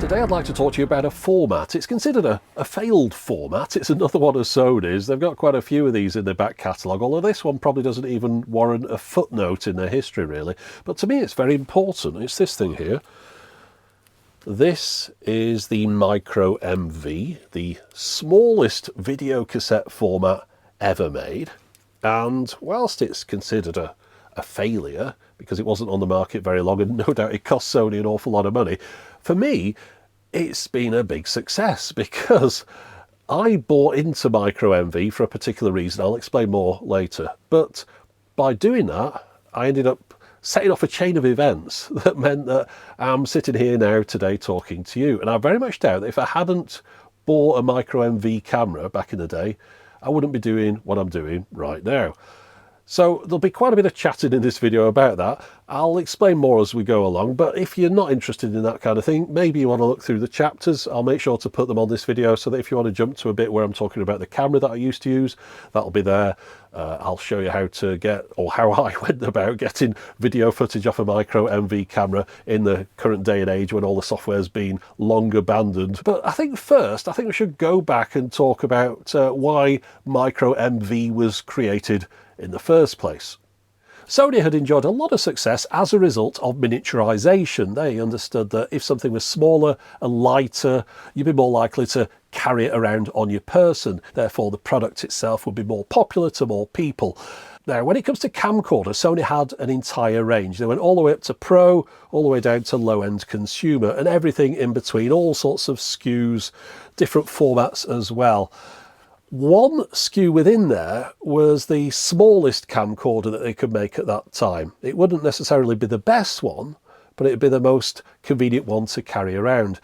Today I'd like to talk to you about a format. It's considered a failed format. It's another one of Sony's. They've got quite a few of these in their back catalogue, although this one probably doesn't even warrant a footnote in their history really. But to me it's very important. It's this thing here. This is the MicroMV, the smallest video cassette format ever made. And whilst it's considered a failure, because it wasn't on the market very long and no doubt it cost Sony an awful lot of money, for me it's been a big success because I bought into MicroMV for a particular reason. I'll explain more later. But by doing that, I ended up setting off a chain of events that meant that I'm sitting here now today talking to you. And I very much doubt that if I hadn't bought a MicroMV camera back in the day, I wouldn't be doing what I'm doing right now. So there'll be quite a bit of chatting in this video about that. I'll explain more as we go along, but if you're not interested in that kind of thing, maybe you want to look through the chapters. I'll make sure to put them on this video so that if you want to jump to a bit where I'm talking about the camera that I used to use, that'll be there. I'll show you how to get, or how I went about getting video footage off a MicroMV camera in the current day and age when all the software's been long abandoned. But I think first, I think we should go back and talk about why MicroMV was created in the first place. Sony had enjoyed a lot of success as a result of miniaturization. They understood that if something was smaller and lighter, you'd be more likely to carry it around on your person. Therefore, the product itself would be more popular to more people. Now, when it comes to camcorders, Sony had an entire range. They went all the way up to Pro, all the way down to low-end consumer, and everything in between, all sorts of SKUs, different formats as well. One SKU within there was the smallest camcorder that they could make at that time. It wouldn't necessarily be the best one, but it'd be the most convenient one to carry around.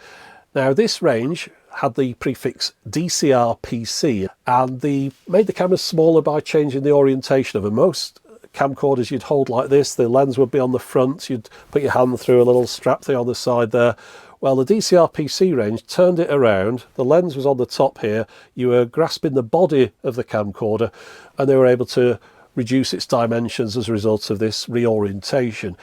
Now this range had the prefix DCR-PC, and they made the cameras smaller by changing the orientation of them. Most camcorders you'd hold like this, the lens would be on the front, you'd put your hand through a little strap thing on the side there. Well, the DCR-PC range turned it around, the lens was on the top here, you were grasping the body of the camcorder, and they were able to reduce its dimensions as a result of this reorientation.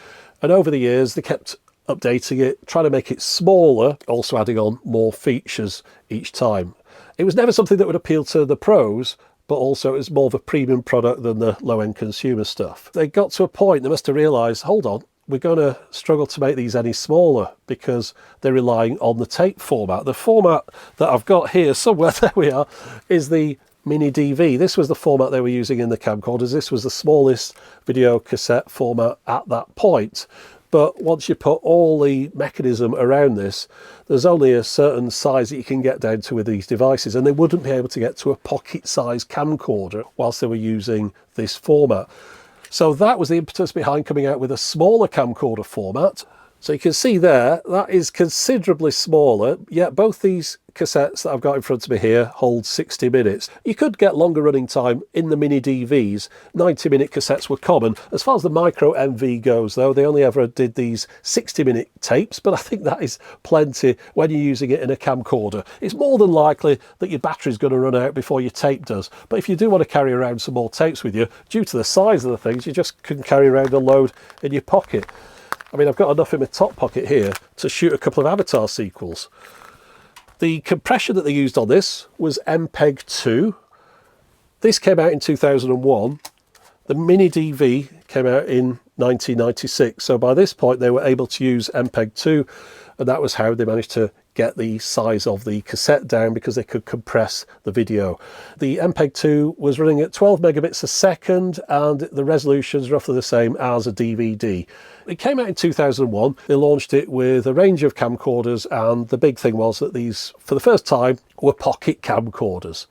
And over the years they kept updating it, trying to make it smaller, also adding on more features each time. It was never something that would appeal to the pros, but also it was more of a premium product than the low-end consumer stuff. They got to a point, they must have realised, hold on, we're going to struggle to make these any smaller because they're relying on the tape format. The format that I've got here somewhere, there we are, is the Mini DV. This was the format they were using in the camcorders. This was the smallest video cassette format at that point. But once you put all the mechanism around this, there's only a certain size that you can get down to with these devices, and they wouldn't be able to get to a pocket-sized camcorder whilst they were using this format. So that was the impetus behind coming out with a smaller camcorder format. So you can see there, that is considerably smaller, yet both these cassettes that I've got in front of me here hold 60 minutes. You could get longer running time in the Mini DVs. 90-minute cassettes were common. As far as the MicroMV goes though, they only ever did these 60-minute tapes, but I think that is plenty when you're using it in a camcorder. It's more than likely that your battery's going to run out before your tape does, but if you do want to carry around some more tapes with you, due to the size of the things, you just can carry around a load in your pocket. I mean, I've got enough in my top pocket here to shoot a couple of Avatar sequels. The compression that they used on this was MPEG-2. This came out in 2001. The Mini DV came out in 1996. So by this point, they were able to use MPEG-2, and that was how they managed to get the size of the cassette down because they could compress the video. The MPEG-2 was running at 12 megabits a second and the resolution's roughly the same as a DVD. It came out in 2001. They launched it with a range of camcorders, and the big thing was that these, for the first time, were pocket camcorders.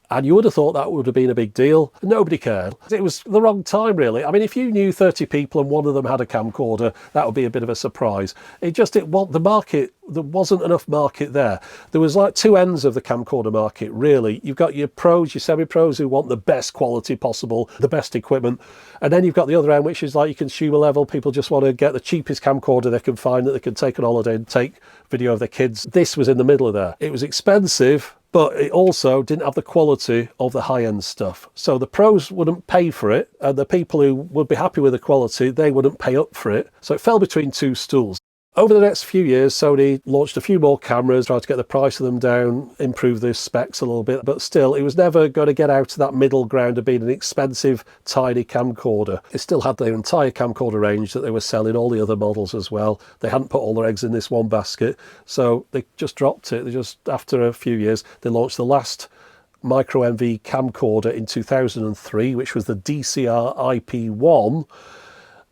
And you would have thought that would have been a big deal. Nobody cared. It was the wrong time, really. I mean, if you knew 30 people and one of them had a camcorder, that would be a bit of a surprise. The market, there wasn't enough market there. There was like two ends of the camcorder market, really. You've got your pros, your semi-pros who want the best quality possible, the best equipment. And then you've got the other end, which is like your consumer level. People just want to get the cheapest camcorder they can find that they can take on holiday and take video of their kids. This was in the middle of there. It was expensive, but it also didn't have the quality of the high-end stuff. So the pros wouldn't pay for it, and the people who would be happy with the quality, they wouldn't pay up for it. So it fell between two stools. Over the next few years, Sony launched a few more cameras, tried to get the price of them down, improve the specs a little bit, but still, it was never going to get out to that middle ground of being an expensive, tiny camcorder. It still had their entire camcorder range that they were selling, all the other models as well. They hadn't put all their eggs in this one basket, so they just dropped it. They just, after a few years, they launched the last MicroMV camcorder in 2003, which was the DCR IP1.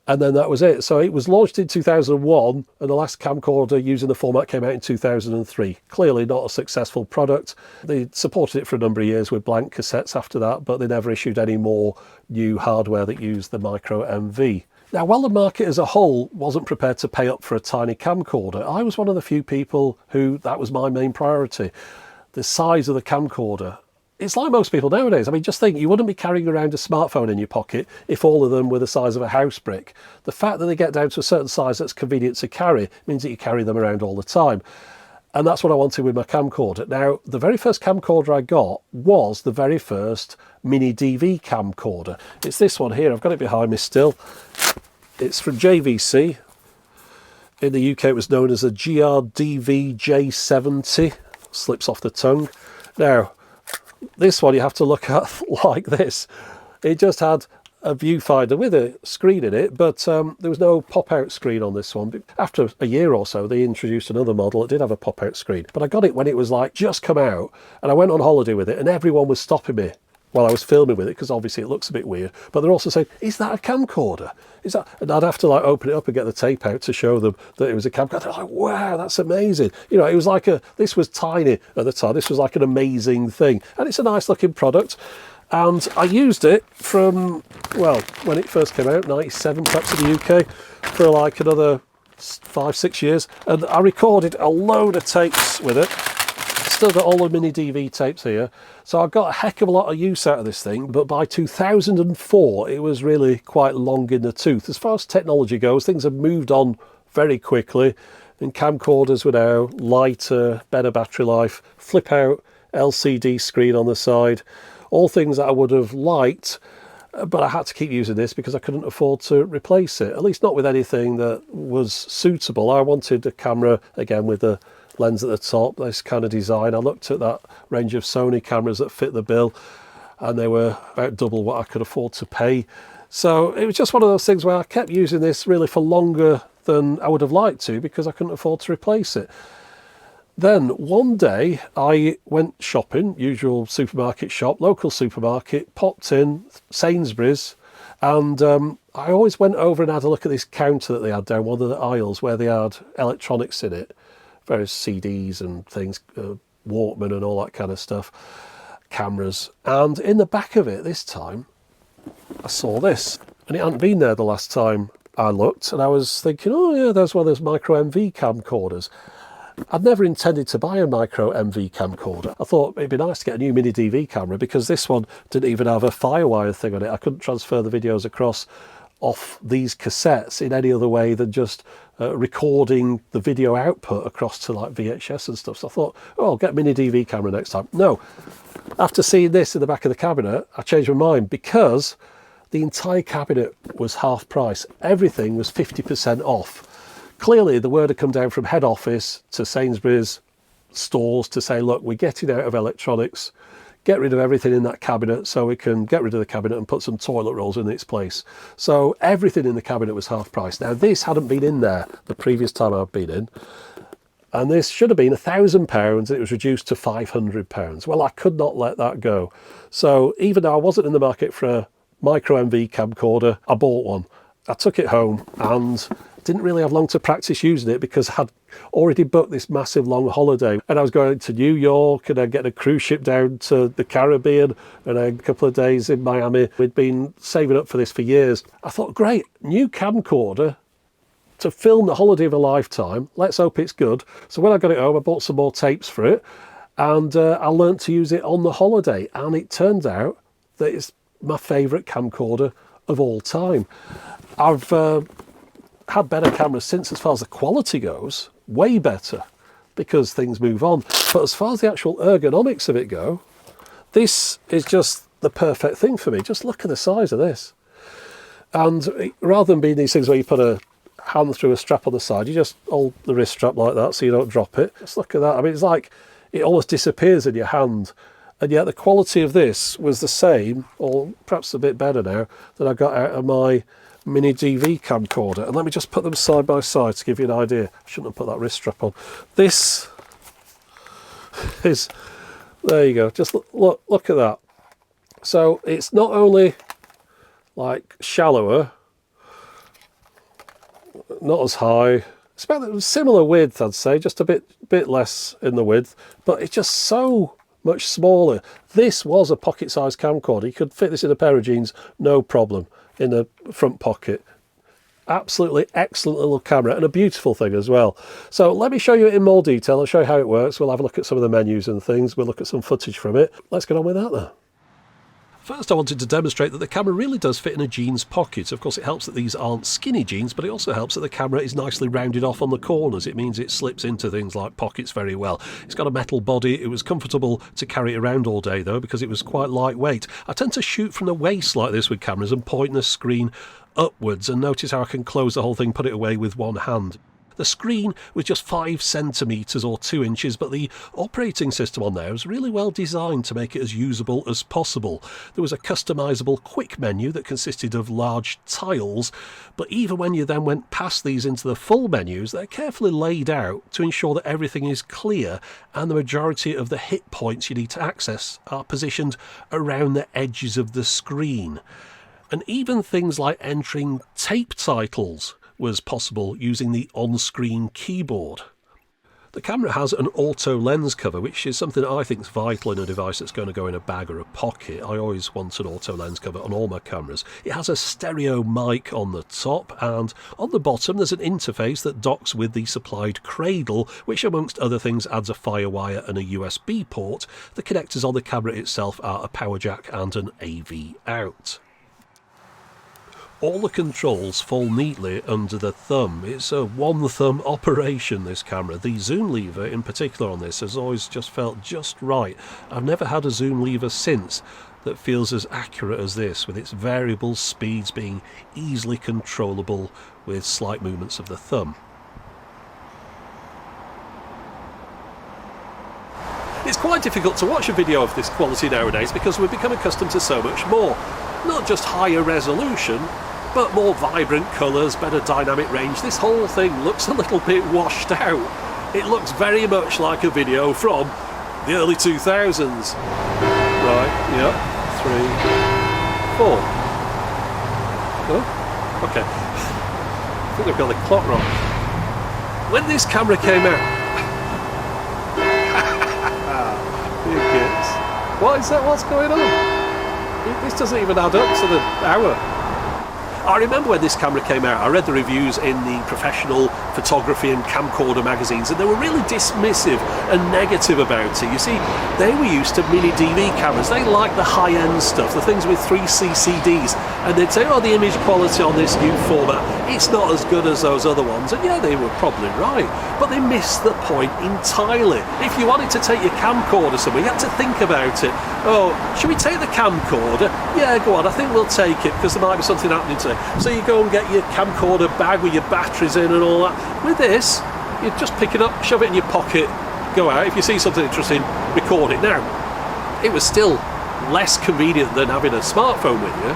And then that was it. So it was launched in 2001, and the last camcorder using the format came out in 2003. Clearly not a successful product. They supported it for a number of years with blank cassettes after that, but they never issued any more new hardware that used the MicroMV. Now, while the market as a whole wasn't prepared to pay up for a tiny camcorder, I was one of the few people who that was my main priority. The size of the camcorder. It's like most people nowadays. I mean, just think, you wouldn't be carrying around a smartphone in your pocket if all of them were the size of a house brick. The fact that they get down to a certain size that's convenient to carry means that you carry them around all the time. And that's what I wanted with my camcorder. Now, the very first camcorder I got was the very first mini DV camcorder. It's this one here. I've got it behind me still. It's from JVC. In the UK, it was known as a GRDV J70. Slips off the tongue. Now, this one you have to look at like this. It just had a viewfinder with a screen in it, but there was no pop-out screen on this one. After a year or so, they introduced another model that did have a pop-out screen, but I got it when it was like just come out, and I went on holiday with it, and everyone was stopping me while I was filming with it, because obviously it looks a bit weird, but they're also saying, is that a camcorder? Is that? And I'd have to like open it up and get the tape out to show them that it was a camcorder. They're like, wow, that's amazing. You know, it was like this was tiny at the time. This was like an amazing thing. And it's a nice looking product. And I used it from, well, when it first came out, 97 perhaps in the UK, for like another 5-6 years. And I recorded a load of tapes with it. Still got all the mini DV tapes here, so I got a heck of a lot of use out of this thing. But by 2004 it was really quite long in the tooth. As far as technology goes, things have moved on very quickly, and camcorders were now lighter, better battery life, flip out LCD screen on the side, all things that I would have liked, but I had to keep using this because I couldn't afford to replace it, at least not with anything that was suitable. I wanted a camera again with a lens at the top, this kind of design. I looked at that range of Sony cameras that fit the bill, and they were about double what I could afford to pay. So it was just one of those things where I kept using this really for longer than I would have liked to, because I couldn't afford to replace it. Then one day I went shopping, usual supermarket shop, local supermarket, popped in Sainsbury's, and I always went over and had a look at this counter that they had down one of the aisles where they had electronics in it. Various CDs and things, Walkman and all that kind of stuff, cameras. And in the back of it this time, I saw this. And it hadn't been there the last time I looked. And I was thinking, oh yeah, there's one of those MicroMV camcorders. I'd never intended to buy a MicroMV camcorder. I thought it'd be nice to get a new mini DV camera, because this one didn't even have a Firewire thing on it. I couldn't transfer the videos across off these cassettes in any other way than just recording the video output across to like VHS and stuff. So I thought, oh, I'll get a mini DV camera next time. No, after seeing this in the back of the cabinet, I changed my mind, because the entire cabinet was half price. Everything was 50% off. Clearly the word had come down from head office to Sainsbury's stores to say, look, we're getting out of electronics, get rid of everything in that cabinet so we can get rid of the cabinet and put some toilet rolls in its place. So everything in the cabinet was half price. Now this hadn't been in there the previous time I've been in, and this should have been £1,000, and it was reduced to £500. Well, I could not let that go. So even though I wasn't in the market for a MicroMV camcorder, I bought one. I took it home and didn't really have long to practice using it, because I had already booked this massive long holiday, and I was going to New York and then getting a cruise ship down to the Caribbean and a couple of days in Miami. We'd been saving up for this for years. I thought, great, new camcorder to film the holiday of a lifetime. Let's hope it's good. So when I got it home, I bought some more tapes for it, and I learnt to use it on the holiday, and it turned out that it's my favourite camcorder of all time. I've had better cameras since, as far as the quality goes, way better, because things move on. But as far as the actual ergonomics of it go, this is just the perfect thing for me. Just look at the size of this. And rather than being these things where you put a hand through a strap on the side. You just hold the wrist strap like that so you don't drop it. Just look at that. I mean, it's like it almost disappears in your hand. And yet the quality of this was the same, or perhaps a bit better now, that I got out of my mini DV camcorder. And let me just put them side by side to give you an idea. I shouldn't have put that wrist strap on. This is, there you go, just look at that. So it's not only like shallower, not as high, it's about a similar width I'd say, just a bit less in the width, but it's just so much smaller. This was a pocket-sized camcorder. You could fit this in a pair of jeans, no problem, in the front pocket. Absolutely excellent little camera, and a beautiful thing as well. So let me show you it in more detail. I'll show you how it works. We'll have a look at some of the menus and things. We'll look at some footage from it. Let's get on with that then. First, I wanted to demonstrate that the camera really does fit in a jeans pocket. Of course, it helps that these aren't skinny jeans, but it also helps that the camera is nicely rounded off on the corners. It means it slips into things like pockets very well. It's got a metal body. It was comfortable to carry it around all day, though, because it was quite lightweight. I tend to shoot from the waist like this with cameras and point the screen upwards, and notice how I can close the whole thing, put it away with one hand. The screen was just 5 centimetres or 2 inches, but the operating system on there was really well designed to make it as usable as possible. There was a customisable quick menu that consisted of large tiles, but even when you then went past these into the full menus, they're carefully laid out to ensure that everything is clear, and the majority of the hit points you need to access are positioned around the edges of the screen. And even things like entering tape titles was possible using the on-screen keyboard. The camera has an auto lens cover, which is something I think is vital in a device that's going to go in a bag or a pocket. I always want an auto lens cover on all my cameras. It has a stereo mic on the top, and on the bottom there's an interface that docks with the supplied cradle, which amongst other things adds a FireWire and a USB port. The connectors on the camera itself are a power jack and an AV out. All the controls fall neatly under the thumb. It's a one-thumb operation, this camera. The zoom lever in particular on this has always just felt just right. I've never had a zoom lever since that feels as accurate as this, with its variable speeds being easily controllable with slight movements of the thumb. It's quite difficult to watch a video of this quality nowadays because we've become accustomed to so much more. Not just higher resolution, but more vibrant colours, better dynamic range. This whole thing looks a little bit washed out. It looks very much like a video from the early 2000s. Right, yep, 3, 4. Oh, okay. I think I've got the clock wrong. When this camera came out... You kids. What is that? What's going on? This doesn't even add up to the hour. I remember when this camera came out, I read the reviews in the professional photography and camcorder magazines, and they were really dismissive and negative about it. You see, they were used to mini DV cameras. They liked the high-end stuff, the things with 3C CDs, and they'd say, oh, the image quality on this new format, it's not as good as those other ones. And yeah, they were probably right, but they missed the point entirely. If you wanted to take your camcorder somewhere, you had to think about it. Oh, should we take the camcorder? Yeah, go on, I think we'll take it, because there might be something happening today. So you go and get your camcorder bag with your batteries in and all that. With this, you just pick it up, shove it in your pocket, go out. If you see something interesting, record it. Now, it was still less convenient than having a smartphone with you,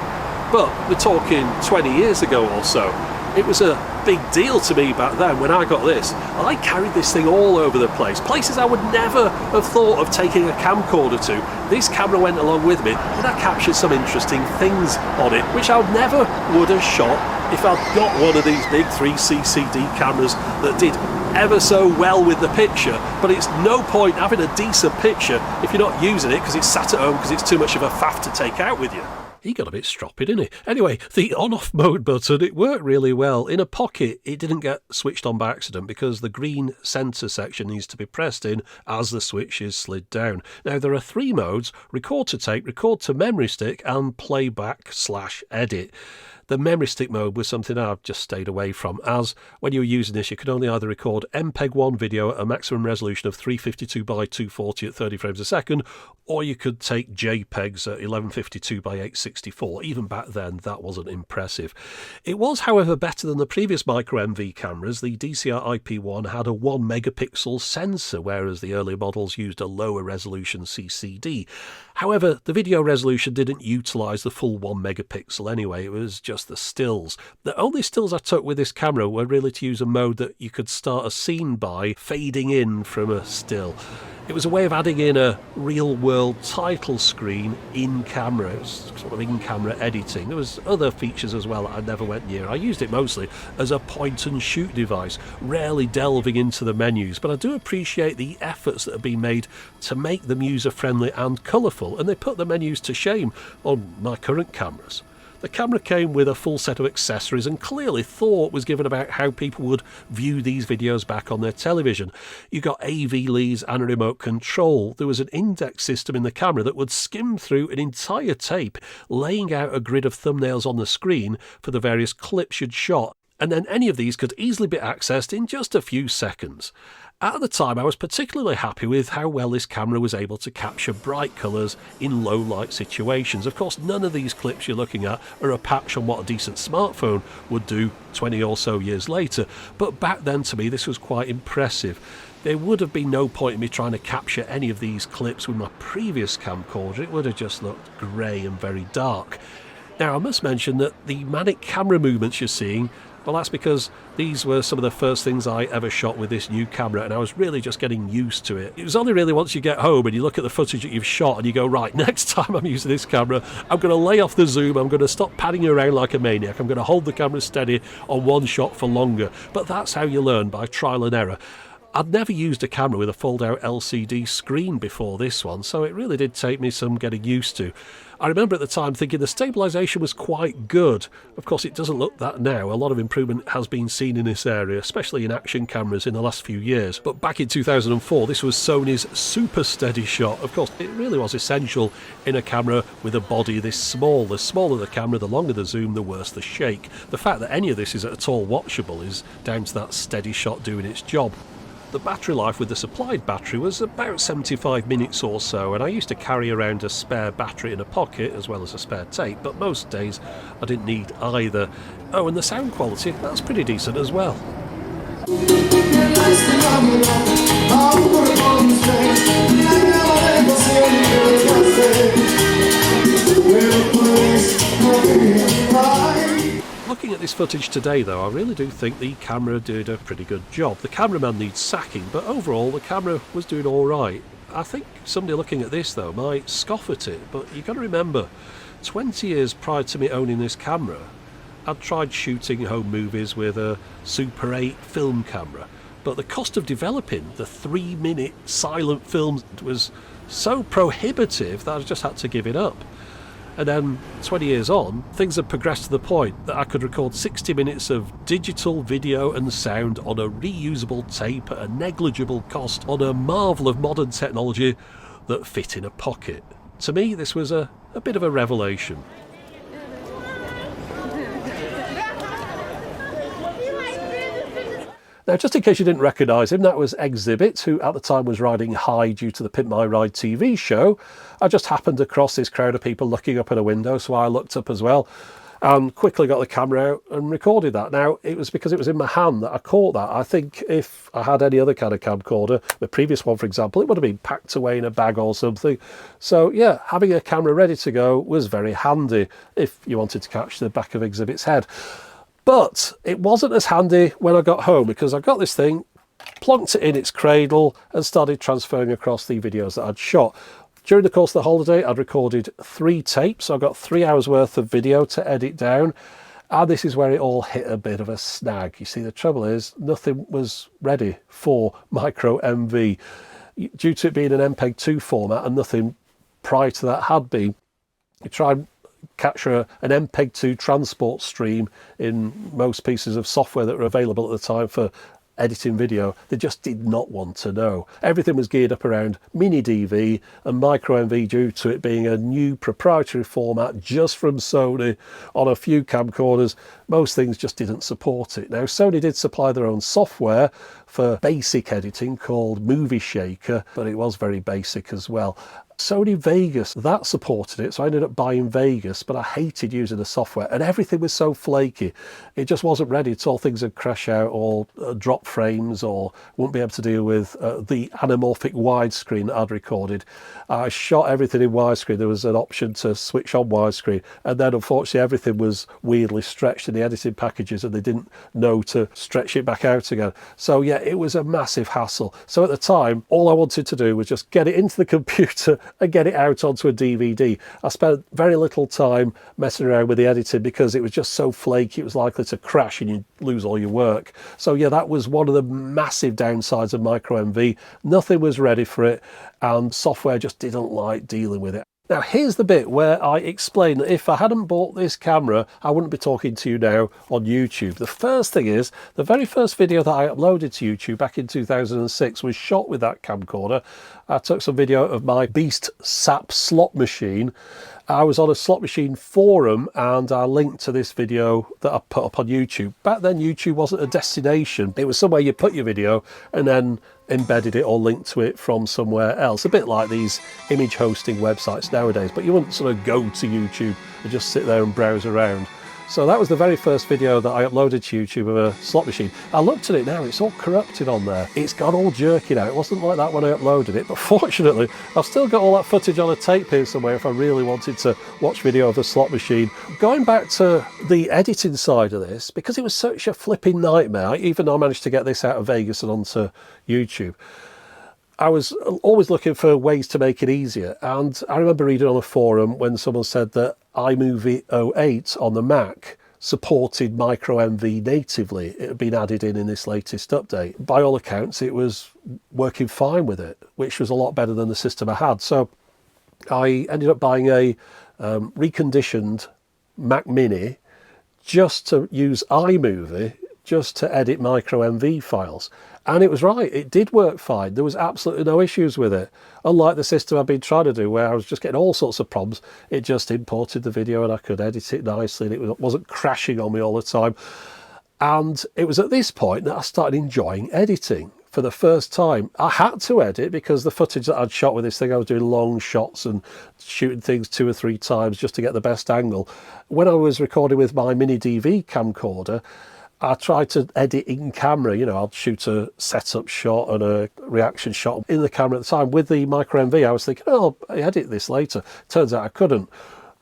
but we're talking 20 years ago or so. It was a big deal to me back then when I got this. I carried this thing all over the place, places I would never have thought of taking a camcorder to. This camera went along with me, and I captured some interesting things on it, which I never would have shot if I'd got one of these big 3C CD cameras that did ever so well with the picture. But it's no point having a decent picture if you're not using it because it's sat at home because it's too much of a faff to take out with you. He got a bit stroppy, didn't he? Anyway, the on-off mode button, it worked really well. In a pocket, it didn't get switched on by accident because the green centre section needs to be pressed in as the switch is slid down. Now, there are 3 modes: record to tape, record to memory stick, and playback/edit. The memory stick mode was something I've just stayed away from, as when you were using this, you could only either record MPEG-1 video at a maximum resolution of 352 by 240 at 30 frames a second, or you could take JPEGs at 1152 by 864. Even back then, that wasn't impressive. It was, however, better than the previous MicroMV cameras. The DCR IP1 had a 1 megapixel sensor, whereas the earlier models used a lower resolution CCD. However, the video resolution didn't utilise the full 1 megapixel anyway, it was just the stills. The only stills I took with this camera were really to use a mode that you could start a scene by fading in from a still. It was a way of adding in a real-world title screen in camera. It was sort of in-camera editing. There was other features as well that I never went near. I used it mostly as a point-and-shoot device, rarely delving into the menus, but I do appreciate the efforts that have been made to make them user-friendly and colourful, and they put the menus to shame on my current cameras. The camera came with a full set of accessories, and clearly thought was given about how people would view these videos back on their television. You got AV leads and a remote control. There was an index system in the camera that would skim through an entire tape, laying out a grid of thumbnails on the screen for the various clips you'd shot, and then any of these could easily be accessed in just a few seconds. At the time, I was particularly happy with how well this camera was able to capture bright colours in low light situations. Of course, none of these clips you're looking at are a patch on what a decent smartphone would do 20 or so years later, but back then to me this was quite impressive. There would have been no point in me trying to capture any of these clips with my previous camcorder. It would have just looked grey and very dark. Now, I must mention that the manic camera movements you're seeing, well, that's because these were some of the first things I ever shot with this new camera, and I was really just getting used to it. It was only really once you get home and you look at the footage that you've shot and you go, right, next time I'm using this camera, I'm going to lay off the zoom, I'm going to stop padding around like a maniac, I'm going to hold the camera steady on one shot for longer. But that's how you learn, by trial and error. I'd never used a camera with a fold-out LCD screen before this one, so it really did take me some getting used to. I remember at the time thinking the stabilisation was quite good. Of course, it doesn't look that now. A lot of improvement has been seen in this area, especially in action cameras in the last few years. But back in 2004, this was Sony's super steady shot. Of course, it really was essential in a camera with a body this small. The smaller the camera, the longer the zoom, the worse the shake. The fact that any of this is at all watchable is down to that steady shot doing its job. The battery life with the supplied battery was about 75 minutes or so, and I used to carry around a spare battery in a pocket as well as a spare tape, but most days I didn't need either. Oh, and the sound quality, that's pretty decent as well. Looking at this footage today though, I really do think the camera did a pretty good job. The cameraman needs sacking, but overall the camera was doing alright. I think somebody looking at this though might scoff at it, but you've got to remember, 20 years prior to me owning this camera, I'd tried shooting home movies with a Super 8 film camera, but the cost of developing the 3-minute silent film was so prohibitive that I just had to give it up. And then 20 years on, things have progressed to the point that I could record 60 minutes of digital video and sound on a reusable tape at a negligible cost on a marvel of modern technology that fit in a pocket. To me, this was a bit of a revelation. Now, just in case you didn't recognise him, that was Exhibit, who at the time was riding high due to the Pimp My Ride TV show. I just happened across this crowd of people looking up at a window, so I looked up as well and quickly got the camera out and recorded that. Now, it was because it was in my hand that I caught that. I think if I had any other kind of camcorder, the previous one, for example, it would have been packed away in a bag or something. So, yeah, having a camera ready to go was very handy if you wanted to catch the back of Exhibit's head. But it wasn't as handy when I got home, because I got this thing, plonked it in its cradle and started transferring across the videos that I'd shot. During the course of the holiday, I'd recorded 3 tapes, so I got 3 hours worth of video to edit down. And this is where it all hit a bit of a snag. You see, the trouble is, nothing was ready for MicroMV. Due to it being an MPEG-2 format and nothing prior to that had been, you try and capture an MPEG-2 transport stream in most pieces of software that were available at the time for editing video, they just did not want to know. Everything was geared up around mini DV and MicroMV, due to it being a new proprietary format just from Sony on a few camcorders. Most things just didn't support it. Now, Sony did supply their own software for basic editing called Movie Shaker, but it was very basic as well. Sony Vegas, that supported it, so I ended up buying Vegas, but I hated using the software, and everything was so flaky. It just wasn't ready. It's all things would crash out or drop frames, or wouldn't be able to deal with the anamorphic widescreen that I'd recorded. I shot everything in widescreen. There was an option to switch on widescreen, and then unfortunately everything was weirdly stretched in the editing packages, and they didn't know to stretch it back out again. So yeah, it was a massive hassle. So at the time, all I wanted to do was just get it into the computer and get it out onto a DVD. I spent very little time messing around with the editing because it was just so flaky, it was likely to crash and you'd lose all your work. So yeah, that was one of the massive downsides of MicroMV. Nothing was ready for it, and software just didn't like dealing with it. Now here's the bit where I explain that if I hadn't bought this camera, I wouldn't be talking to you now on YouTube. The first thing is, the very first video that I uploaded to YouTube back in 2006 was shot with that camcorder. I took some video of my Beast SAP slot machine. I was on a slot machine forum and I linked to this video that I put up on YouTube. Back then YouTube wasn't a destination, it was somewhere you put your video and then embedded it or linked to it from somewhere else. A bit like these image hosting websites nowadays, but you wouldn't sort of go to YouTube and just sit there and browse around. So that was the very first video that I uploaded to YouTube of a slot machine. I looked at it now, it's all corrupted on there. It's got all jerky now. It wasn't like that when I uploaded it, but fortunately, I've still got all that footage on a tape here somewhere if I really wanted to watch video of a slot machine. Going back to the editing side of this, because it was such a flipping nightmare, even though I managed to get this out of Vegas and onto YouTube, I was always looking for ways to make it easier. And I remember reading on a forum when someone said that iMovie 08 on the Mac supported MicroMV natively. It had been added in this latest update. By all accounts, it was working fine with it, which was a lot better than the system I had. So I ended up buying a reconditioned Mac Mini just to use iMovie, just to edit MicroMV files. And it was right, it did work fine. There was absolutely no issues with it. Unlike the system I've been trying to do where I was just getting all sorts of problems, it just imported the video and I could edit it nicely and it wasn't crashing on me all the time. And it was at this point that I started enjoying editing for the first time. I had to edit because the footage that I'd shot with this thing, I was doing long shots and shooting things 2 or 3 times just to get the best angle. When I was recording with my mini DV camcorder, I tried to edit in camera, you know, I'd shoot a setup shot and a reaction shot in the camera at the time. With the MicroMV, I was thinking, oh, I'll edit this later. Turns out I couldn't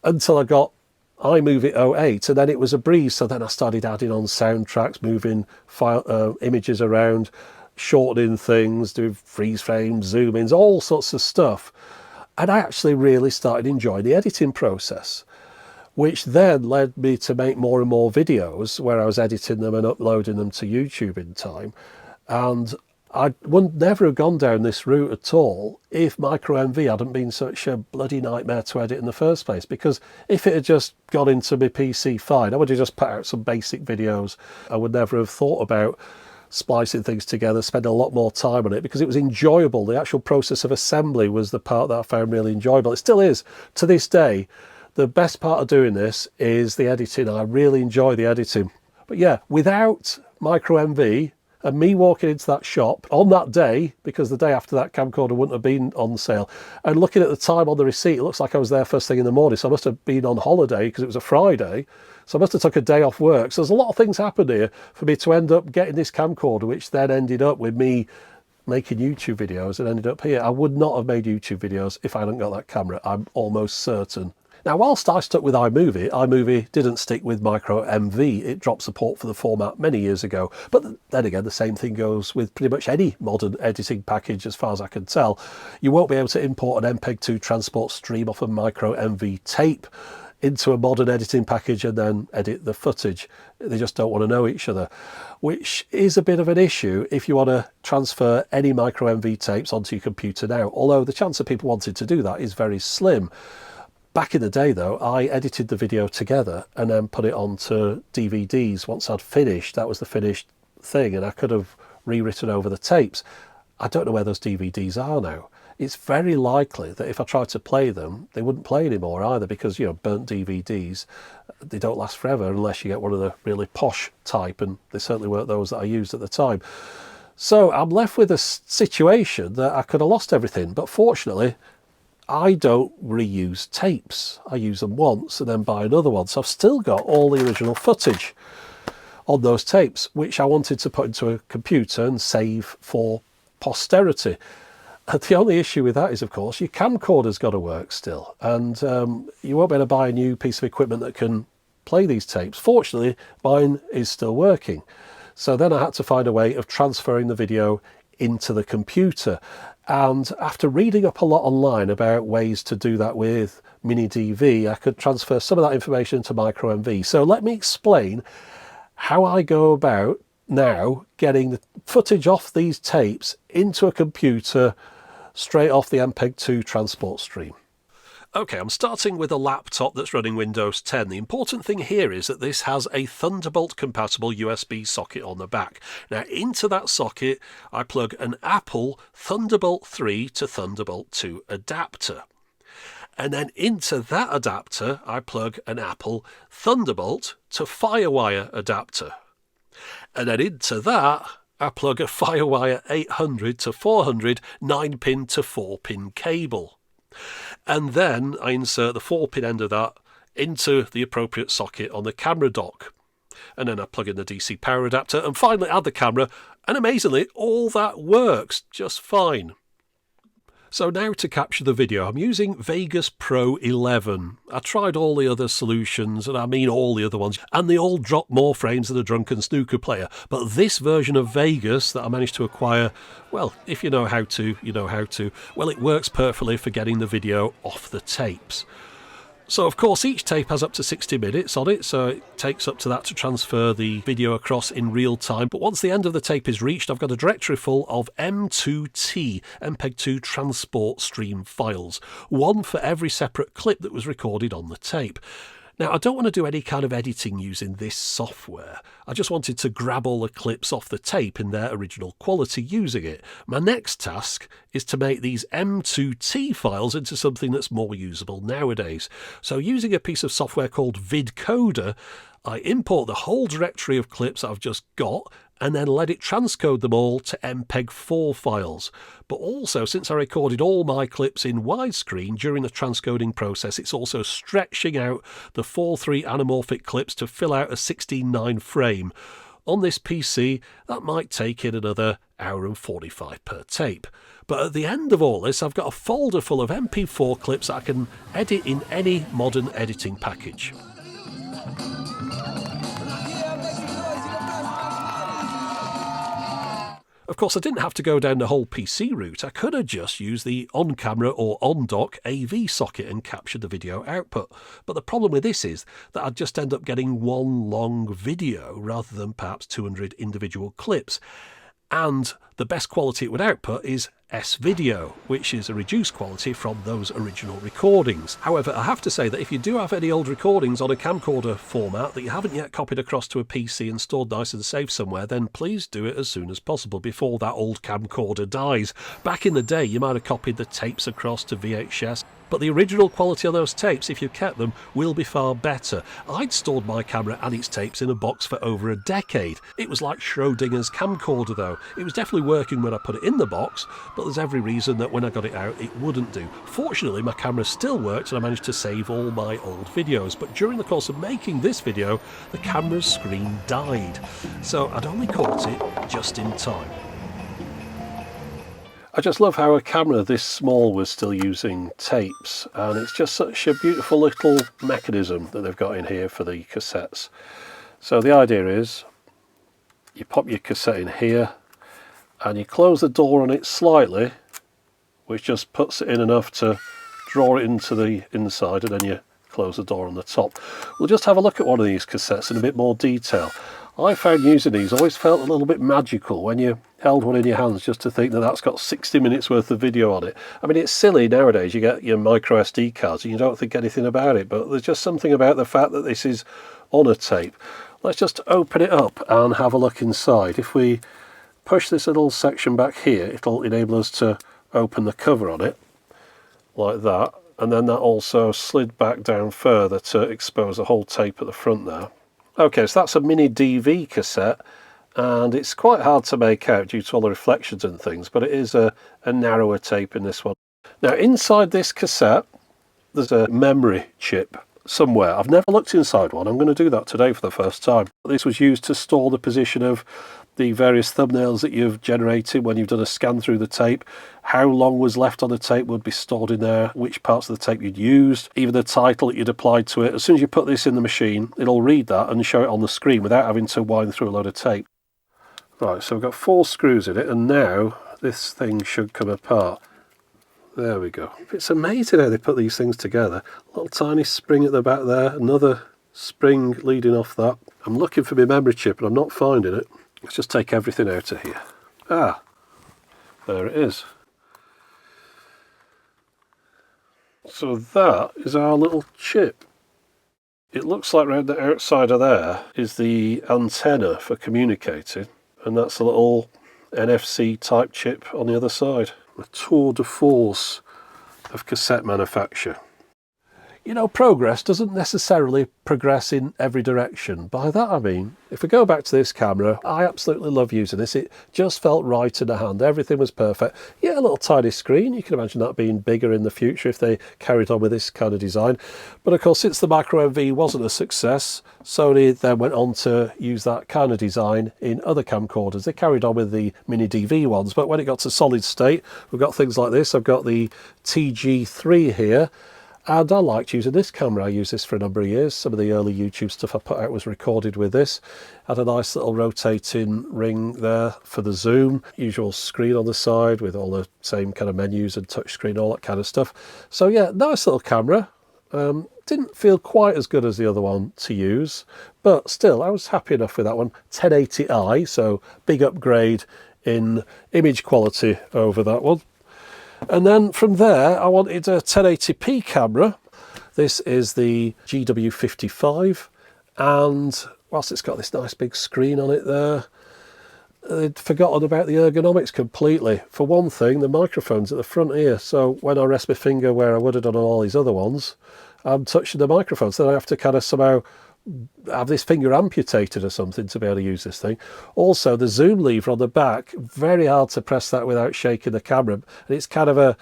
until I got iMovie 08, and then it was a breeze. So then I started adding on soundtracks, moving images around, shortening things, doing freeze frames, zoom-ins, all sorts of stuff. And I actually really started enjoying the editing process, which then led me to make more and more videos where I was editing them and uploading them to YouTube in time. And I would never have gone down this route at all if MicroMV hadn't been such a bloody nightmare to edit in the first place. Because if it had just gone into my PC fine, I would have just put out some basic videos. I would never have thought about splicing things together, spend a lot more time on it because it was enjoyable. The actual process of assembly was the part that I found really enjoyable. It still is to this day. The best part of doing this is the editing. I really enjoy the editing. But yeah, without MicroMV and me walking into that shop on that day, because the day after that camcorder wouldn't have been on sale, and looking at the time on the receipt, it looks like I was there first thing in the morning. So I must have been on holiday because it was a Friday. So I must have took a day off work. So there's a lot of things happened here for me to end up getting this camcorder, which then ended up with me making YouTube videos and ended up here. I would not have made YouTube videos if I hadn't got that camera. I'm almost certain. Now, whilst I stuck with iMovie, iMovie didn't stick with MicroMV. It dropped support for the format many years ago. But then again, the same thing goes with pretty much any modern editing package, as far as I can tell. You won't be able to import an MPEG-2 transport stream off a MicroMV tape into a modern editing package and then edit the footage. They just don't want to know each other, which is a bit of an issue if you want to transfer any MicroMV tapes onto your computer now, although the chance of people wanting to do that is very slim. Back in the day though, I edited the video together and then put it onto DVDs once I'd finished. That was the finished thing, and I could have rewritten over the tapes. I don't know where those DVDs are now. It's very likely that if I tried to play them, they wouldn't play anymore either, because, you know, burnt DVDs, they don't last forever unless you get one of the really posh type, and they certainly weren't those that I used at the time. So I'm left with a situation that I could have lost everything, but fortunately I don't reuse tapes. I use them once and then buy another one. So I've still got all the original footage on those tapes, which I wanted to put into a computer and save for posterity. The only issue with that is, of course, your camcorder's got to work still, and you won't be able to buy a new piece of equipment that can play these tapes. Fortunately, mine is still working. So then I had to find a way of transferring the video into the computer. And after reading up a lot online about ways to do that with Mini DV, I could transfer some of that information to MicroMV. So let me explain how I go about now getting the footage off these tapes into a computer straight off the MPEG-2 transport stream. Okay, I'm starting with a laptop that's running Windows 10. The important thing here is that this has a Thunderbolt compatible USB socket on the back. Now into that socket I plug an Apple Thunderbolt 3 to Thunderbolt 2 adapter. And then into that adapter I plug an Apple Thunderbolt to Firewire adapter. And then into that I plug a Firewire 800 to 400 9-pin to 4-pin cable. And then I insert the 4-pin end of that into the appropriate socket on the camera dock. And then I plug in the DC power adapter and finally add the camera, and amazingly all that works just fine. So now to capture the video, I'm using Vegas Pro 11. I tried all the other solutions, and I mean all the other ones, and they all drop more frames than a drunken snooker player. But this version of Vegas that I managed to acquire, well, if you know how to, you know how to. Well, it works perfectly for getting the video off the tapes. So of course each tape has up to 60 minutes on it, so it takes up to that to transfer the video across in real time. But once the end of the tape is reached, I've got a directory full of M2T, MPEG-2 transport stream files, one for every separate clip that was recorded on the tape. Now, I don't want to do any kind of editing using this software. I just wanted to grab all the clips off the tape in their original quality using it. My next task is to make these M2T files into something that's more usable nowadays. So using a piece of software called Vidcoder, I import the whole directory of clips that I've just got and then let it transcode them all to MPEG-4 files. But also, since I recorded all my clips in widescreen during the transcoding process, it's also stretching out the 4:3 anamorphic clips to fill out a 16:9 frame. On this PC, that might take in another hour and 45 per tape. But at the end of all this, I've got a folder full of MP4 clips that I can edit in any modern editing package. Of course, I didn't have to go down the whole PC route. I could have just used the on-camera or on-dock AV socket and captured the video output. But the problem with this is that I'd just end up getting one long video rather than perhaps 200 individual clips. And the best quality it would output is S-video, which is a reduced quality from those original recordings. However, I have to say that if you do have any old recordings on a camcorder format that you haven't yet copied across to a PC and stored nice and safe somewhere, then please do it as soon as possible before that old camcorder dies. Back in the day, you might have copied the tapes across to VHS, but the original quality of those tapes, if you kept them, will be far better. I'd stored my camera and its tapes in a box for over a decade. It was like Schrodinger's camcorder though. It was definitely working when I put it in the box, but there's every reason that when I got it out it wouldn't do. Fortunately, my camera still worked and I managed to save all my old videos, but during the course of making this video, the camera's screen died. So I'd only caught it just in time. I just love how a camera this small was still using tapes, and it's just such a beautiful little mechanism that they've got in here for the cassettes. So the idea is you pop your cassette in here and you close the door on it slightly, which just puts it in enough to draw it into the inside, and then you close the door on the top. We'll just have a look at one of these cassettes in a bit more detail. I found using these always felt a little bit magical when you held one in your hands, just to think that that's got 60 minutes worth of video on it. I mean, it's silly nowadays, you get your micro SD cards and you don't think anything about it, but there's just something about the fact that this is on a tape. Let's just open it up and have a look inside. If we push this little section back here, it'll enable us to open the cover on it, like that. And then that also slid back down further to expose the whole tape at the front there. Okay, so that's a mini DV cassette, and it's quite hard to make out due to all the reflections and things, but it is a narrower tape in this one. Now inside this cassette, there's a memory chip somewhere. I've never looked inside one. I'm going to do that today for the first time. This was used to store the position of the various thumbnails that you've generated when you've done a scan through the tape. How long was left on the tape would be stored in there, which parts of the tape you'd used, even the title that you'd applied to it. As soon as you put this in the machine, it'll read that and show it on the screen without having to wind through a load of tape. Right, so we've got 4 screws in it, and now this thing should come apart. There we go. It's amazing how they put these things together. A little tiny spring at the back there, another spring leading off that. I'm looking for my memory chip and I'm not finding it. Let's just take everything out of here. Ah, there it is. So that is our little chip. It looks like round the outside of there is the antenna for communicating, and that's a little NFC type chip on the other side. A tour de force of cassette manufacture. You know, progress doesn't necessarily progress in every direction. By that I mean, if we go back to this camera, I absolutely love using this. It just felt right in the hand. Everything was perfect. Yeah, a little tiny screen. You can imagine that being bigger in the future if they carried on with this kind of design. But of course, since the MicroMV wasn't a success, Sony then went on to use that kind of design in other camcorders. They carried on with the mini DV ones, but when it got to solid state, we've got things like this. I've got the TG3 here. And I liked using this camera. I used this for a number of years. Some of the early YouTube stuff I put out was recorded with this. Had a nice little rotating ring there for the zoom. Usual screen on the side with all the same kind of menus and touchscreen, all that kind of stuff. So yeah, nice little camera. Didn't feel quite as good as the other one to use, but still I was happy enough with that one. 1080i, so big upgrade in image quality over that one. And then from there, I wanted a 1080p camera. This is the GW55, and whilst it's got this nice big screen on it there, they'd forgotten about the ergonomics completely. For one thing, the microphone's at the front here, so when I rest my finger where I would have done on all these other ones, I'm touching the microphone, so then I have to kind of somehow have this finger amputated or something to be able to use this thing. Also, the zoom lever on the back, very hard to press that without shaking the camera, and it's kind of a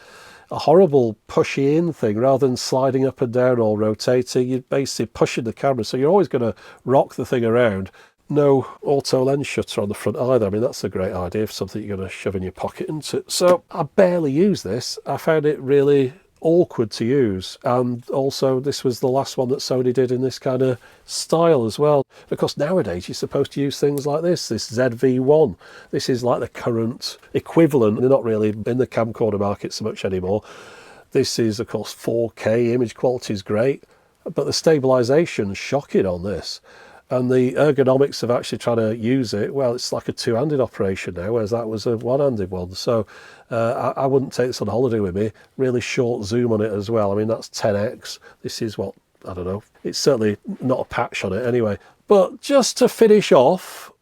horrible pushy in thing. Rather than sliding up and down or rotating, you're basically pushing the camera, so you're always going to rock the thing around. No auto lens shutter on the front either. I mean, that's a great idea for something you're going to shove in your pocket, isn't it? So I barely use this. I found it really awkward to use, and also this was the last one that Sony did in this kind of style as well. Of course, nowadays you're supposed to use things like this ZV-1. This is like the current equivalent. They're not really in the camcorder market so much anymore. This is of course 4K, image quality is great, but the stabilization's shocking on this. And the ergonomics of actually trying to use it, well, it's like a two-handed operation now, whereas that was a one-handed one. So I wouldn't take this on holiday with me. Really short zoom on it as well. I mean, that's 10x. This is what, I don't know. It's certainly not a patch on it anyway. But just to finish off,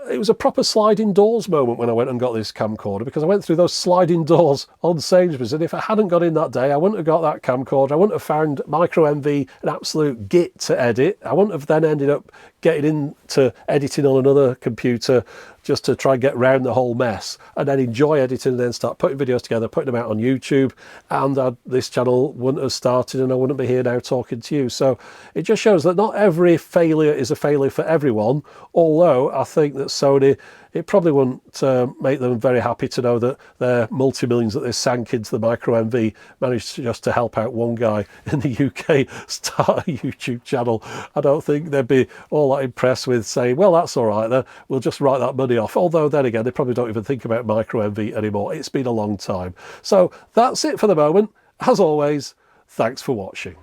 it was a proper sliding doors moment when I went and got this camcorder, because I went through those sliding doors on Sainsbury's, and if I hadn't got in that day, I wouldn't have got that camcorder. I wouldn't have found MicroMV an absolute git to edit. I wouldn't have then ended up getting into editing on another computer just to try and get round the whole mess, and then enjoy editing and then start putting videos together, putting them out on YouTube, and this channel wouldn't have started and I wouldn't be here now talking to you. So it just shows that not every failure is a failure for everyone, although I think that Sony, it probably wouldn't make them very happy to know that their multi-millions that they sank into the MicroMV managed just to help out one guy in the UK start a YouTube channel. I don't think they'd be all that impressed with saying, well, that's all right then, we'll just write that money off. Although then again, they probably don't even think about MicroMV anymore. It's been a long time. So that's it for the moment. As always, thanks for watching.